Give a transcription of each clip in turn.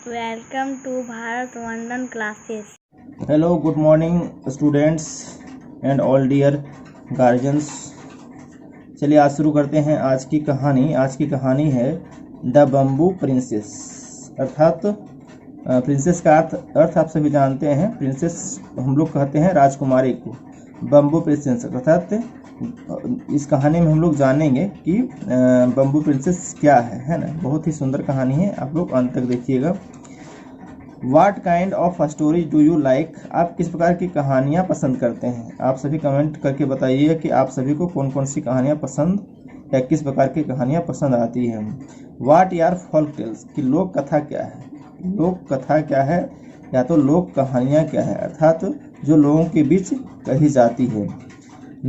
Welcome to Bharat Vandan classes. Hello, good morning students and all dear guardians. चलिए आज शुरू करते हैं आज की कहानी है द बम्बू प्रिंसेस। अर्थात प्रिंसेस का अर्थ आप सभी जानते हैं। प्रिंसेस हम लोग कहते हैं राजकुमारी को। बम्बू प्रिंसेस अर्थात इस कहानी में हम लोग जानेंगे कि बम्बू प्रिंसेस क्या है ना। बहुत ही सुंदर कहानी है, आप लोग अंत तक देखिएगा। What kind of story do you like? आप किस प्रकार की कहानियाँ पसंद करते हैं? आप सभी कमेंट करके बताइएगा कि आप सभी को कौन कौन सी कहानियाँ पसंद या किस प्रकार की कहानियाँ पसंद आती हैं। What are folk tales? कि लोक कथा क्या है? लोक कथा क्या है या तो लोक कहानियाँ क्या है, अर्थात जो लोगों के बीच कही जाती है।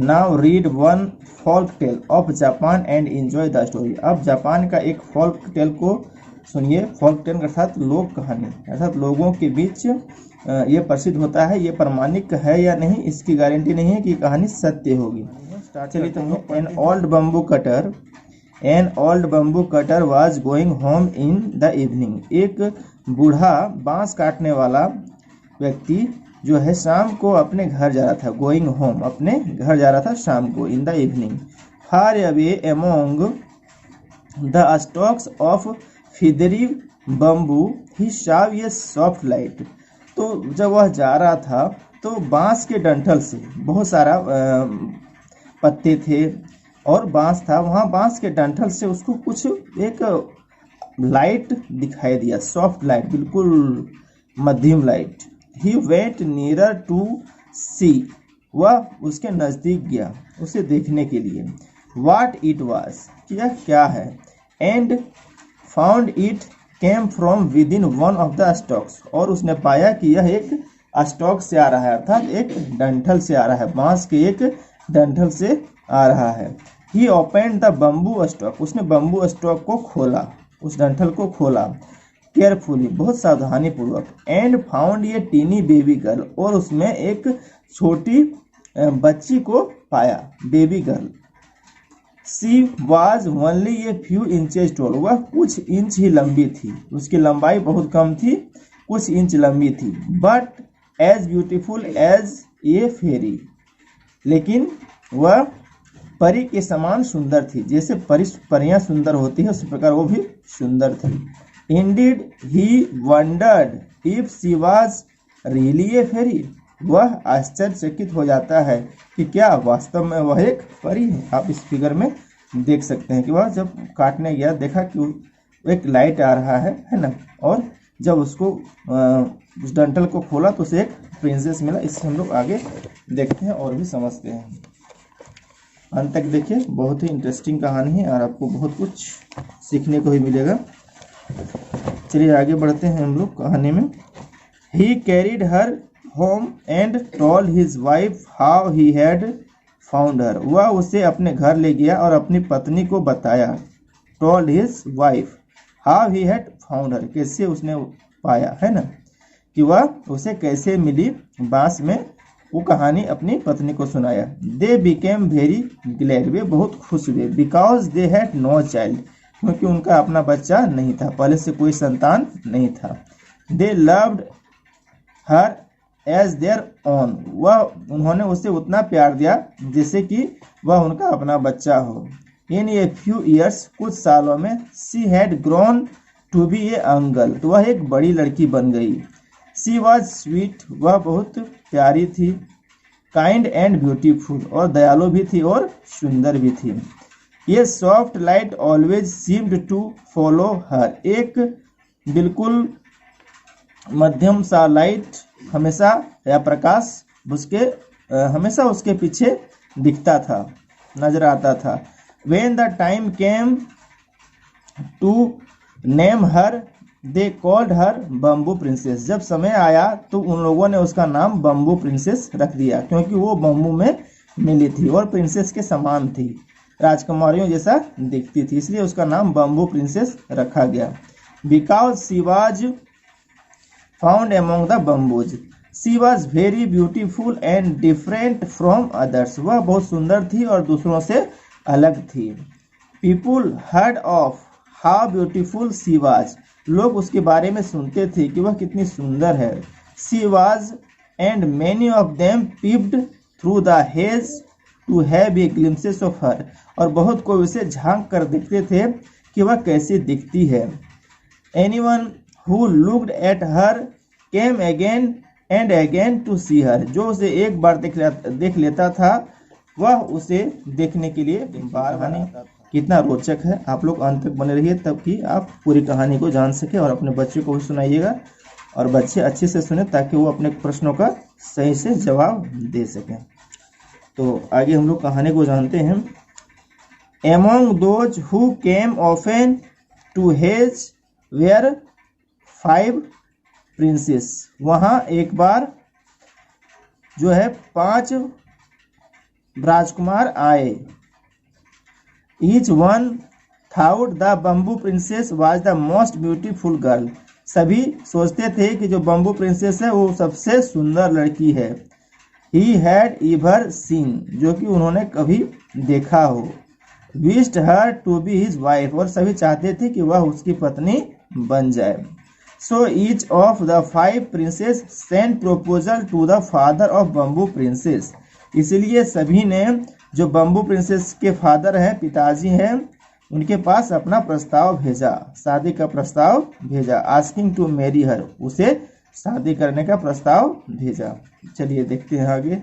Now read one folk tale of Japan and enjoy the story. अब जापान का एक folk tale को सुनिए। फोल्क टेल अर्थात लोक कहानी, अर्थात लोगों के बीच ये प्रसिद्ध होता है। ये प्रमाणिक है या नहीं इसकी गारंटी नहीं है कि कहानी सत्य होगी। चलिए तो an old bamboo cutter was going home in the evening. एक बूढ़ा बांस काटने वाला व्यक्ति जो है शाम को अपने घर जा रहा था। गोइंग होम अपने घर जा रहा था शाम को, in the evening. Far away among the stocks of feathery bamboo he saw ye soft light. तो जब वह जा रहा था तो बांस के डंठल से बहुत सारा पत्ते थे और बांस था वहाँ। बांस के डंठल से उसको कुछ एक लाइट दिखाई दिया, सॉफ्ट लाइट, बिल्कुल मध्यम light. He went nearer to see, वह उसके नज़दीक गया उसे देखने के लिए। वाट इट वाज, यह क्या है। And found it came from with in one of the stocks, और उसने पाया कि यह एक स्टॉक से आ रहा है, अर्थात एक डंठल से आ रहा है, बांस के एक डंठल से आ रहा है। ही ओपन द बम्बू स्टॉक, उसने बम्बू स्टॉक को खोला, उस डंठल को खोला केयरफुली, बहुत सावधानी पूर्वक। एंड फाउंड ये टीनी बेबी गर्ल, और उसमें एक छोटी बच्ची को पाया, baby girl. She was only a few inches tall, वह कुछ इंच ही लंबी थी, उसकी लंबाई बहुत कम थी, कुछ इंच लंबी थी। But as beautiful as a fairy, लेकिन वह परी के समान सुंदर थी। जैसे परियां सुंदर होती है उसी प्रकार वो भी सुंदर थी। Indeed he wondered if she was really a fairy, वह आश्चर्यचकित हो जाता है कि क्या वास्तव में वह एक परी है। आप इस फिगर में देख सकते हैं कि वह जब काटने गया देखा कि एक लाइट आ रहा है ना, और जब उसको उस डंठल को खोला तो उसे एक प्रिंसेस मिला। इससे हम लोग आगे देखते हैं और भी समझते हैं। अंत तक देखिए, बहुत ही इंटरेस्टिंग कहानी है और आपको बहुत कुछ सीखने को ही मिलेगा। चलिए आगे बढ़ते हैं हम लोग कहानी में। ही carried her home and told his wife how he had found her, वह उसे अपने घर ले गया और अपनी पत्नी को बताया। Told his wife how he had found her, कैसे उसने पाया, है ना, कि वह उसे कैसे मिली बांस में, वो कहानी अपनी पत्नी को सुनाया। दे बिकेम वेरी ग्लैड, वे बहुत खुश हुए। Because they had no child, क्योंकि उनका अपना बच्चा नहीं था, पहले से कोई संतान नहीं था। They loved her as their own, वह उन्होंने उसे उतना प्यार दिया जैसे कि वह उनका अपना बच्चा हो। इन ए फ्यू ईयर्स, कुछ सालों में, she had grown to be a angel, तो वह एक बड़ी लड़की बन गई। सी वॉज स्वीट, वह बहुत प्यारी थी। काइंड एंड ब्यूटीफुल, और दयालु भी थी और सुंदर भी थी। ये soft light always seemed to follow her, एक बिल्कुल मध्यम सा लाइट हमेशा या प्रकाश उसके हमेशा उसके पीछे दिखता था, नजर आता था। When the time came to name her, they called her bamboo princess, जब समय आया तो उन लोगों ने उसका नाम बम्बू प्रिंसेस रख दिया, क्योंकि वो बम्बू में मिली थी और प्रिंसेस के समान थी, राजकुमारियों जैसा दिखती थी, इसलिए उसका नाम बम्बू प्रिंसेस रखा गया। Because she was found among the bamboos, she was very beautiful and different from others, वह बहुत सुंदर थी और दूसरों से अलग थी। People heard of how beautiful she was, लोग उसके बारे में सुनते थे कि वह कितनी सुंदर है। She was and many of them peeped through the hedge to have a glimpses of her, और बहुत कोई उसे झांक कर देखते थे कि वह कैसी दिखती है। Anyone who looked at her came again and again to see her, जो उसे एक बार देख लेता था वह उसे देखने के लिए बार बार आता था। कितना रोचक है, आप लोग अंत तक बने रहिए तब कि आप पूरी कहानी को जान सके, और अपने बच्चे को भी सुनाइएगा और बच्चे अच्छे से सुने ताकि वो अपने प्रश्नों का सही से जवाब दे सकें। तो आगे हम लोग कहानी को जानते हैं। Among those who came often to his were 5 princes, वहाँ एक बार जो है 5 राजकुमार आए। Each one thought the bamboo princess was the most beautiful girl, सभी सोचते थे कि जो बम्बू प्रिंसेस है वो सबसे सुंदर लड़की है। He had ever seen, जो कि उन्होंने कभी देखा हो। Wished her to be his wife, और सभी चाहते थे कि वह उसकी पत्नी बन जाए। So each of the 5 princes sent proposal to the father of bamboo princess, इसलिए सभी ने जो बम्बू प्रिंसेस के फादर हैं, पिताजी हैं, उनके पास अपना प्रस्ताव भेजा, शादी का प्रस्ताव भेजा। आस्किंग टू मैरी हर, उसे शादी करने का प्रस्ताव भेजा। चलिए देखते हैं आगे।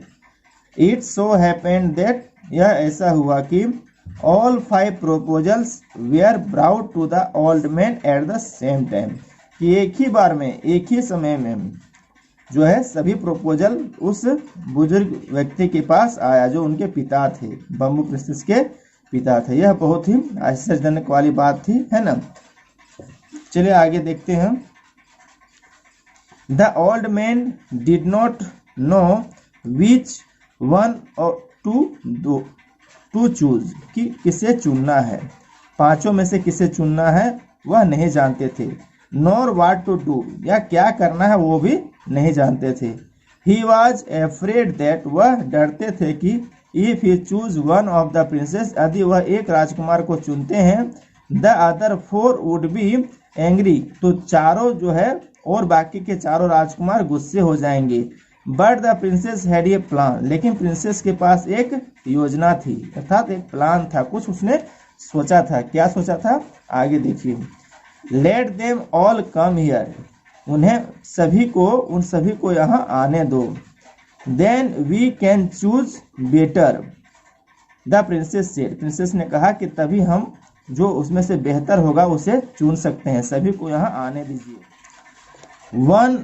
इट सो हैपेंड दैट, यह ऐसा हुआ कि all 5 proposals were brought to the old man at the same time, कि एक ही बार में, एक ही समय में जो है सभी प्रोपोजल उस बुजुर्ग व्यक्ति के पास आया जो उनके पिता थे, बम्बू प्रिंसेस के पिता थे। यह बहुत ही आश्चर्यजनक वाली बात थी, है ना। चलिए आगे देखते हैं। The old man did not know which one two choose, कि किसे चुनना है, 5 में से किसे चुनना है वह नहीं जानते थे। नॉर व्हाट टू डू, या क्या करना है वो भी नहीं जानते थे। ही वॉज एफ्रेड दैट, वह डरते थे कि if he choose one of the princess, यदि वह एक राजकुमार को चुनते हैं, the other 4 would be angry, तो चारों जो है और बाकी के 4 राजकुमार गुस्से हो जाएंगे। But the princess had a plan, लेकिन प्रिंसेस के पास एक योजना थी, अर्थात एक प्लान था, कुछ उसने सोचा था। क्या सोचा था आगे देखिए। Let them all come here, उन सभी को यहाँ आने दो। Then we can choose better, the princess said, princess ने कहा कि तभी हम जो उसमें से बेहतर होगा उसे चुन सकते हैं, सभी को यहाँ आने दीजिए। One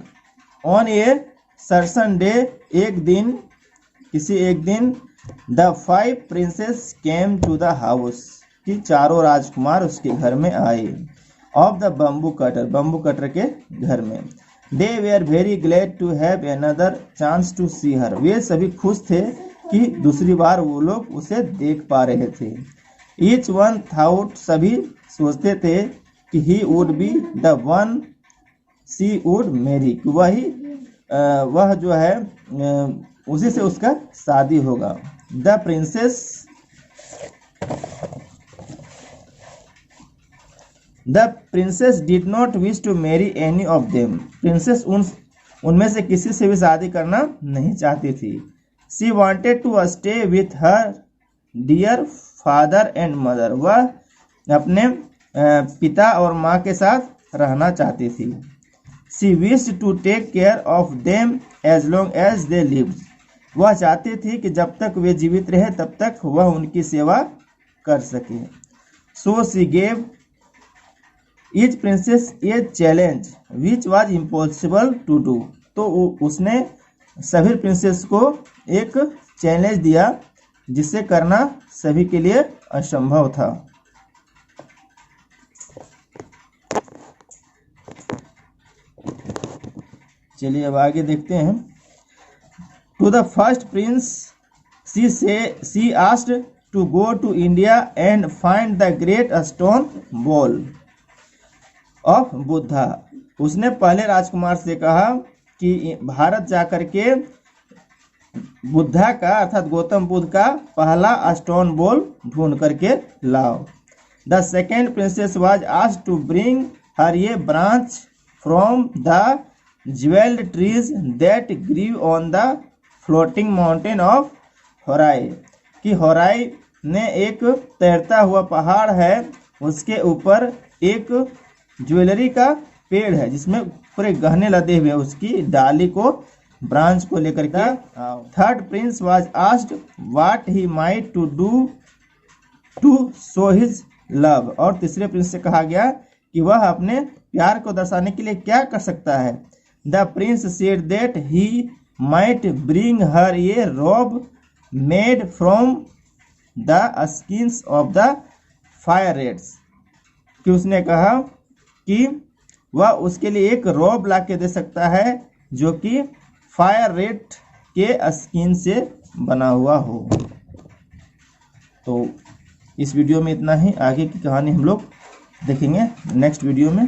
on a certain day, किसी एक दिन the 5 princes came to the house, कि 4 राजकुमार उसके घर में आए। ऑफ द बम्बू कटर के घर में। They were very glad to have another chance to see her, वे सभी खुश थे कि दूसरी बार वो लोग उसे देख पा रहे थे। ईच वन थाउट, सभी सोचते थे कि he would be the one she would marry, वह जो है उसी से उसका शादी होगा। The princess did not wish to marry any of them, princess उनमें से किसी से भी शादी करना नहीं चाहती थी। She wanted to stay with her dear father and mother, वह अपने पिता और माँ के साथ रहना चाहती थी। She wished to take care of them as long as they lived, वह चाहती थी कि जब तक वे जीवित रहे तब तक वह उनकी सेवा कर सके। So she gave each princes a challenge which was impossible to do, तो उसने सभी प्रिंसेस को एक चैलेंज दिया जिसे करना सभी के लिए असंभव था। चलिए अब आगे देखते हैं। To the first prince she asked to go to India and find the great stone ball of Buddha, उसने पहले राजकुमार से कहा कि भारत जाकर के बुद्धा का अर्थात गौतम बुद्ध का पहला स्टोन बॉल ढूंढ करके लाओ। The second princess was asked to bring her a branch from the jeweled trees that grew on the floating mountain of Horai, कि होराई ने एक तैरता हुआ पहाड़ है, उसके ऊपर एक ज्वेलरी का पेड़ है जिसमें पूरे गहने लदे हुए, उसकी डाली को ब्रांच को लेकर के। Third prince was asked what he might to do to show his love, और तीसरे प्रिंस से कहा गया कि वह अपने प्यार को दर्शाने के लिए क्या कर सकता है। The prince said that he might bring her a robe made from the skins of the fire rats, कि उसने कहा कि वह उसके लिए एक रोब ला के दे सकता है जो कि फायर रेट के स्किन से बना हुआ हो। तो इस वीडियो में इतना ही, आगे की कहानी हम लोग देखेंगे नेक्स्ट वीडियो में।